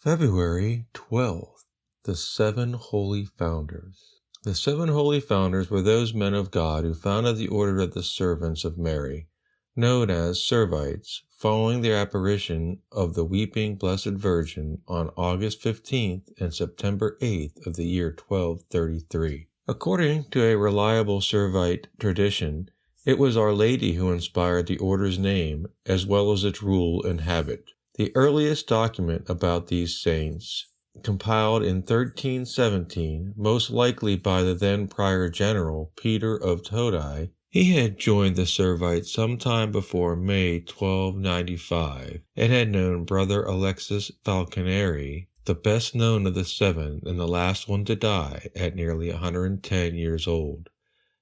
February 12th, the Seven Holy Founders. The seven holy founders were those men of God who founded the order of the servants of Mary, known as Servites, following the apparition of the weeping Blessed Virgin on August 15th and September 8th of the year 1233. According to a reliable Servite tradition, it was Our Lady who inspired the order's name as well as its rule and habit. The earliest document about these saints, compiled in 1317, most likely by the then Prior General Peter of Todi, he had joined the Servites some time before May 1295, and had known Brother Alexis Falconeri, the best known of the seven and the last one to die at nearly 110 years old.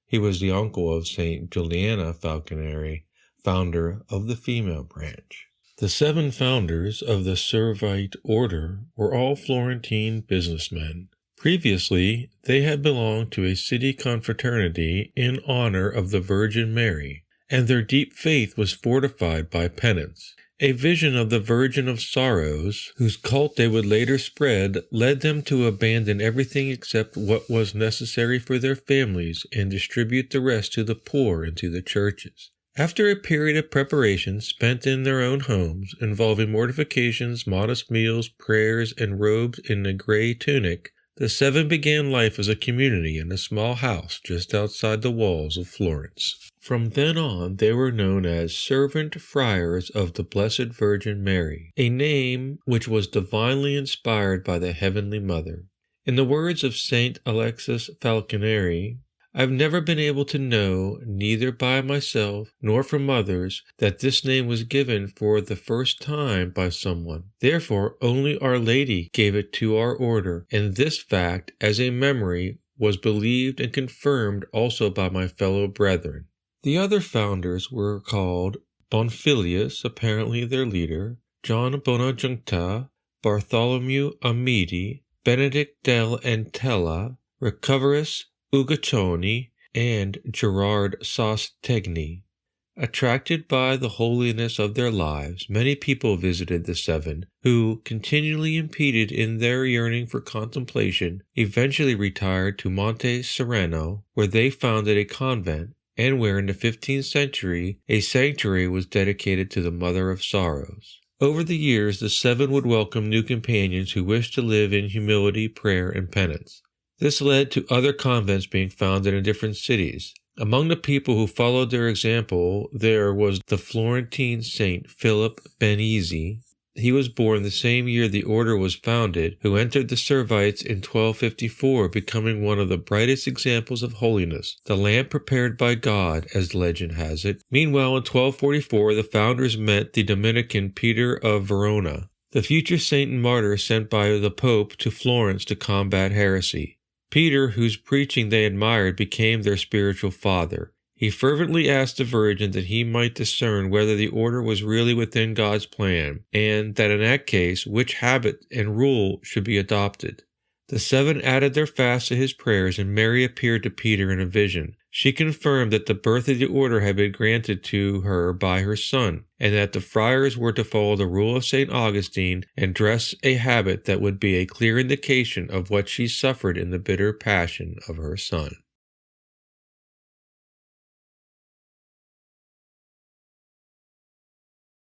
He was the uncle of Saint Juliana Falconeri, founder of the female branch. The seven founders of the Servite order were all Florentine businessmen. Previously, they had belonged to a city confraternity in honor of the Virgin Mary, and their deep faith was fortified by penance. A vision of the Virgin of Sorrows, whose cult they would later spread, led them to abandon everything except what was necessary for their families and distribute the rest to the poor and to the churches. After a period of preparation spent in their own homes, involving mortifications, modest meals, prayers, and robes in a gray tunic, the seven began life as a community in a small house just outside the walls of Florence. From then on, they were known as Servant Friars of the Blessed Virgin Mary, a name which was divinely inspired by the Heavenly Mother. In the words of Saint Alexis Falconeri, I've never been able to know, neither by myself nor from others, that this name was given for the first time by someone. Therefore, only Our Lady gave it to our order, and this fact, as a memory, was believed and confirmed also by my fellow brethren. The other founders were called Bonfilius, apparently their leader, John Bonajuncta, Bartholomew Amidi, Benedict del Antella, Recoverus Ugaccioni, and Gerard Sostegni. Attracted by the holiness of their lives, many people visited the seven, who, continually impeded in their yearning for contemplation, eventually retired to Monte Sereno, where they founded a convent, and where in the 15th century a sanctuary was dedicated to the Mother of Sorrows. Over the years, the seven would welcome new companions who wished to live in humility, prayer, and penance. This led to other convents being founded in different cities. Among the people who followed their example, there was the Florentine Saint Philip Benizi. He was born the same year the order was founded, who entered the Servites in 1254, becoming one of the brightest examples of holiness, the lamp prepared by God, as legend has it. Meanwhile, in 1244, the founders met the Dominican Peter of Verona, the future saint and martyr sent by the Pope to Florence to combat heresy. Peter, whose preaching they admired, became their spiritual father. He fervently asked the Virgin that he might discern whether the order was really within God's plan, and that in that case, which habit and rule should be adopted. The seven added their fast to his prayers, and Mary appeared to Peter in a vision. She confirmed that the birth of the order had been granted to her by her son, and that the friars were to follow the rule of St. Augustine and dress a habit that would be a clear indication of what she suffered in the bitter passion of her son.